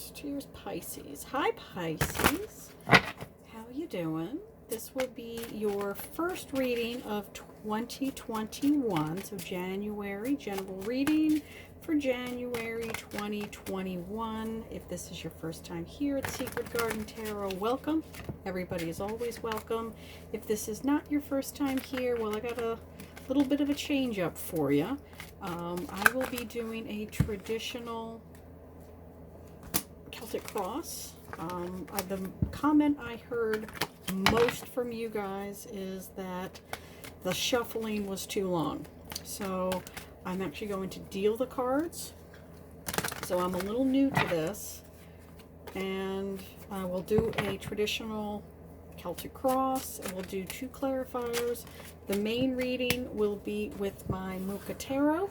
first. Here's Pisces. Hi, Pisces. How you doing? This will be your first reading of 2021. So January, general reading for January 2021. If this is your first time here at Secret Garden Tarot, welcome. Everybody is always welcome. If this is not your first time here, well, I got a little bit of a change up for you. I will be doing a traditional Celtic cross. The comment I heard most from you guys is that the shuffling was too long. So I'm actually going to deal the cards. So I'm a little new to this. And we'll do a traditional Celtic cross, and we'll do 2 clarifiers. The main reading will be with my Muka Tarot,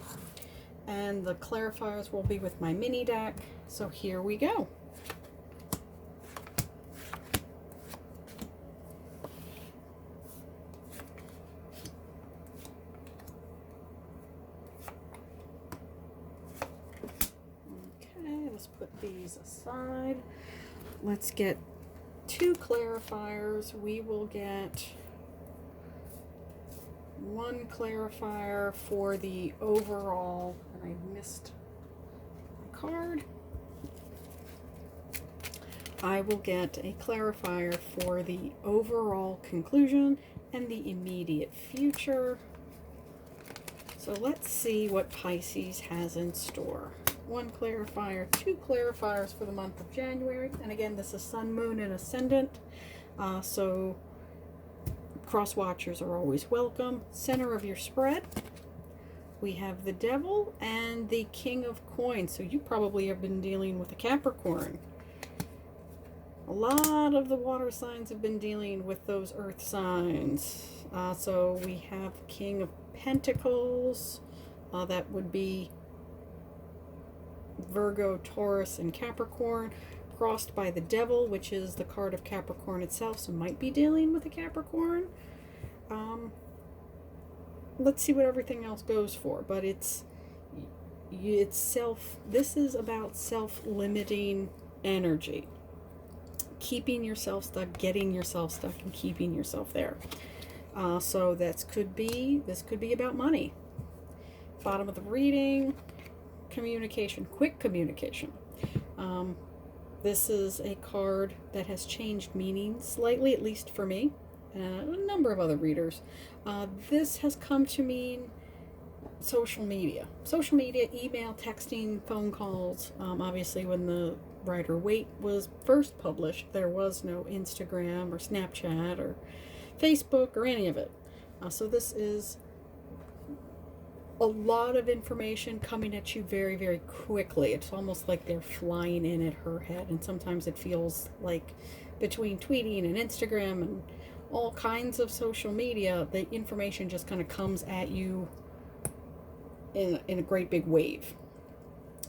and the clarifiers will be with my mini deck. So here we go. Okay, let's put these aside. Let's get 2 clarifiers. We will get 1 clarifier for the overall, and I missed my card. I will get a clarifier for the overall conclusion and the immediate future. So let's see what Pisces has in store. 1 clarifier, 2 clarifiers for the month of January. And again, this is Sun, Moon, and Ascendant. So cross watchers are always welcome. Center of your spread, we have the Devil and the King of Coins. So you probably have been dealing with a Capricorn. A lot of the water signs have been dealing with those earth signs. So we have King of Pentacles. That would be Virgo, Taurus, and Capricorn, crossed by the Devil, which is the card of Capricorn itself, so might be dealing with a Capricorn. Let's see what everything else goes for, but it's this is about self-limiting energy, keeping yourself stuck, getting yourself stuck, and keeping yourself there. So this could be about money. Bottom of the reading, communication, quick communication. This is a card that has changed meaning slightly, at least for me, and a number of other readers. This has come to mean social media, email, texting, phone calls. Obviously, when the Rider Waite was first published, there was no Instagram or Snapchat or Facebook or any of it. So this is a lot of information coming at you very, very quickly. It's almost like they're flying in at her head, and sometimes it feels like between tweeting and Instagram and all kinds of social media, the information just kind of comes at you in a great big wave.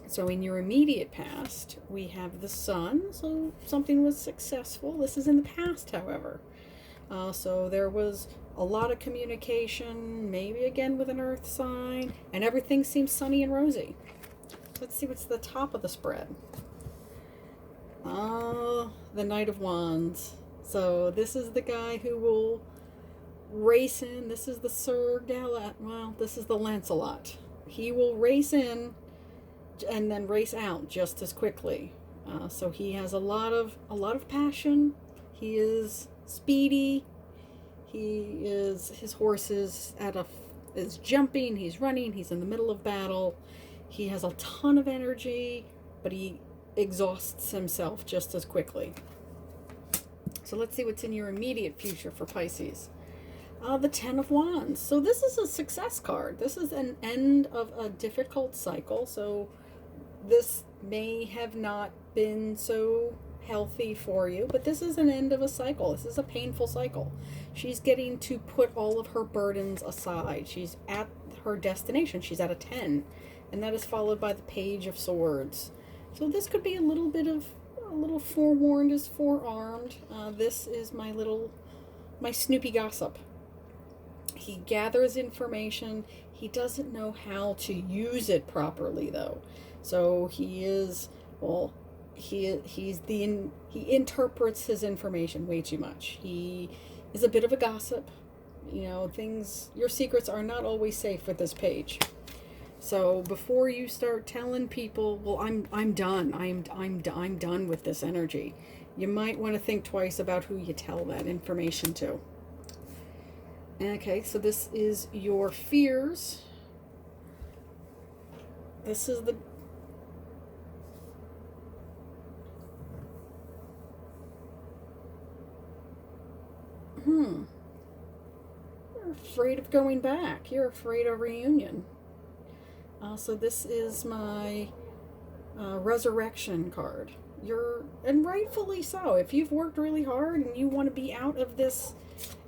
So in your immediate past, we have the Sun, so something was successful. This is in the past, however. So there was a lot of communication, maybe again with an earth sign, and everything seems sunny and rosy. Let's see what's the top of the spread. The Knight of Wands. So this is the guy who will race in. This is the Sir Gallat. Well, this is the Lancelot. He will race in and then race out just as quickly. So he has a lot of passion. He is speedy. His horse is jumping, he's running, he's in the middle of battle. He has a ton of energy, but he exhausts himself just as quickly. So let's see what's in your immediate future for Pisces. The 10 of Wands. So this is a success card. This is an end of a difficult cycle. So this may have not been so healthy for you, but this is an end of a cycle. This is a painful cycle. She's getting to put all of her burdens aside. She's at her destination. She's at a 10, and that is followed by the Page of Swords. So this could be a little forewarned is forearmed. This is my Snoopy gossip. He gathers information. He doesn't know how to use it properly, though. So he is, well, he interprets his information way too much. He is a bit of a gossip. You know, your secrets are not always safe with this page. So before you start telling people, well, I'm done. I'm done with this energy. You might want to think twice about who you tell that information to. Okay, so this is your fears. This is the You're afraid of going back. You're afraid of reunion. So this is my resurrection card. And rightfully so. If you've worked really hard and you want to be out of this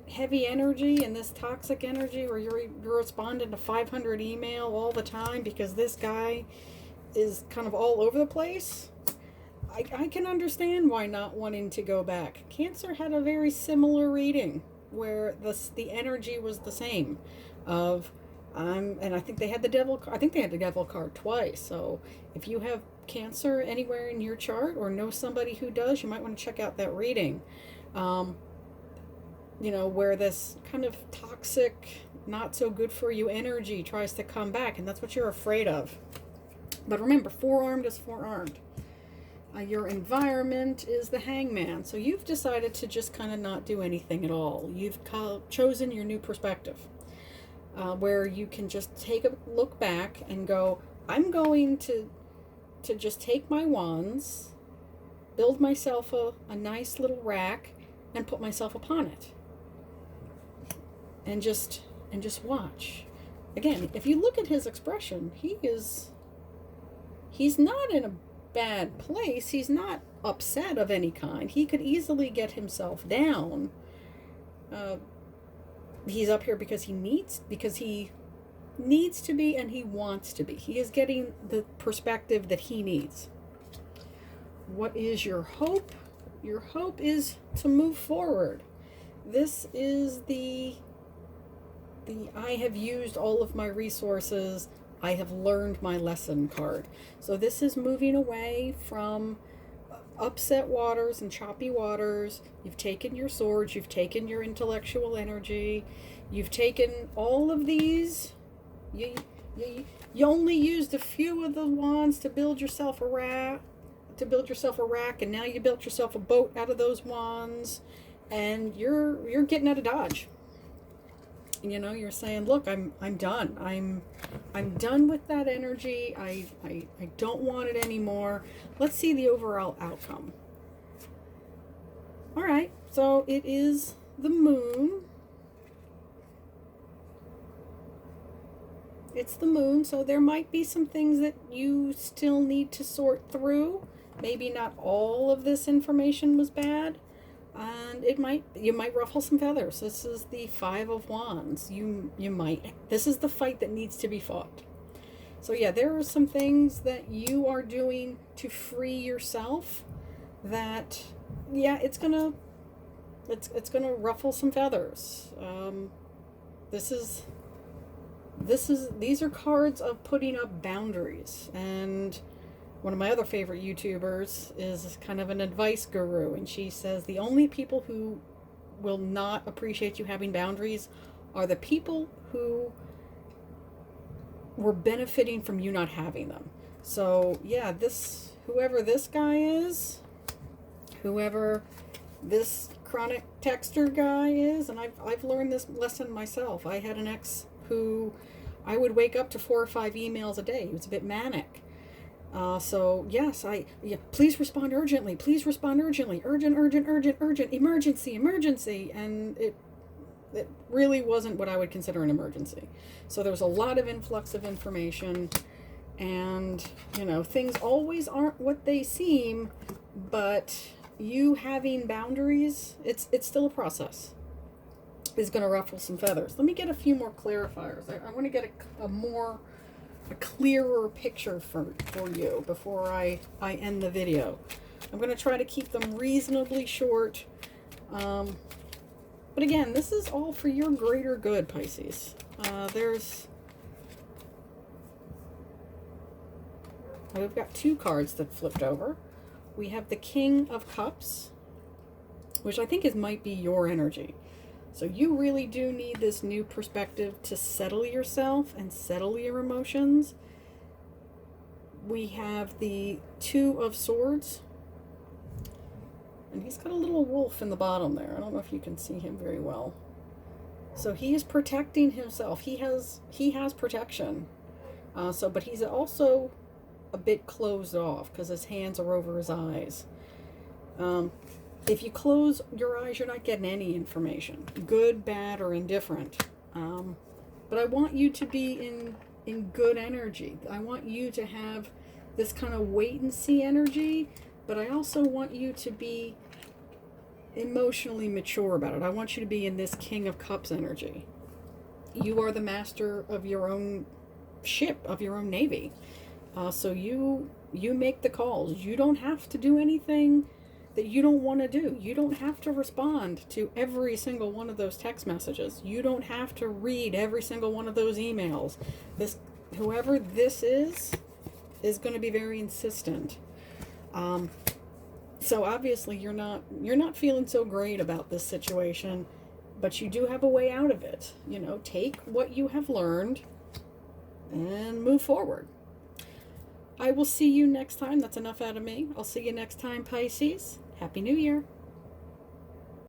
heavy energy and this toxic energy where you're responding to 500 email all the time because this guy is kind of all over the place, I can understand why not wanting to go back. Cancer had a very similar reading where the energy was the same of and I think they had the devil card twice. So if you have Cancer anywhere in your chart or know somebody who does, you might want to check out that reading. Where this kind of toxic, not so good for you energy tries to come back, and that's what you're afraid of. But remember, forearmed is forearmed. Your environment is the Hangman. So you've decided to just kind of not do anything at all. You've chosen your new perspective, where you can just take a look back and go, I'm going to just take my wands, build myself a nice little rack, and put myself upon it. And just watch. Again, if you look at his expression, he's not in a bad place. He's not upset of any kind. He could easily get himself down. He's up here because he needs to be, and he wants to be. He is getting the perspective that he needs. What is your hope? Your hope is to move forward. This is the I have used all of my resources, I have learned my lesson card. So this is moving away from upset waters and choppy waters. You've taken your swords, you've taken your intellectual energy, you've taken all of these. You only used a few of the wands to build yourself a rack, and now you built yourself a boat out of those wands, and you're getting out of Dodge. You're saying, look, I'm done. I'm done with that energy. I don't want it anymore. Let's see the overall outcome. All right, so it is the moon. It's the moon, so there might be some things that you still need to sort through. Maybe not all of this information was bad, and you might ruffle some feathers. This is the Five of Wands. This is the fight that needs to be fought. So yeah, there are some things that you are doing to free yourself that, yeah, it's gonna ruffle some feathers. These are cards of putting up boundaries. And one of my other favorite YouTubers is kind of an advice guru, and she says the only people who will not appreciate you having boundaries are the people who were benefiting from you not having them. So yeah, whoever this guy is, whoever this chronic texter guy is, and I've learned this lesson myself. I had an ex who I would wake up to 4 or 5 emails a day. He was a bit manic. So yes, please respond urgently. Please respond urgently. Urgent, emergency. And it really wasn't what I would consider an emergency. So there was a lot of influx of information, and things always aren't what they seem, but you having boundaries, it's still a process, is going to ruffle some feathers. Let me get a few more clarifiers. I want to get a clearer picture for you before I end the video. I'm going to try to keep them reasonably short. But again, this is all for your greater good, Pisces. We've got 2 cards that flipped over. we have the King of Cups, which I think might be your energy. So you really do need this new perspective to settle yourself and settle your emotions. We have the Two of Swords. And he's got a little wolf in the bottom there. I don't know if you can see him very well. So he is protecting himself. He has protection. But he's also a bit closed off because his hands are over his eyes. If you close your eyes, you're not getting any information, good, bad, or indifferent. But I want you to be in good energy. I want you to have this kind of wait and see energy, but I also want you to be emotionally mature about it. I want you to be in this King of Cups energy. You are the master of your own ship, of your own navy. So you make the calls. You don't have to do anything that you don't want to do. You don't have to respond to every single one of those text messages. You don't have to read every single one of those emails. Whoever this is going to be very insistent. So obviously you're not feeling so great about this situation, but you do have a way out of it. Take what you have learned and move forward. I will see you next time. That's enough out of me. I'll see you next time, Pisces. Happy New Year.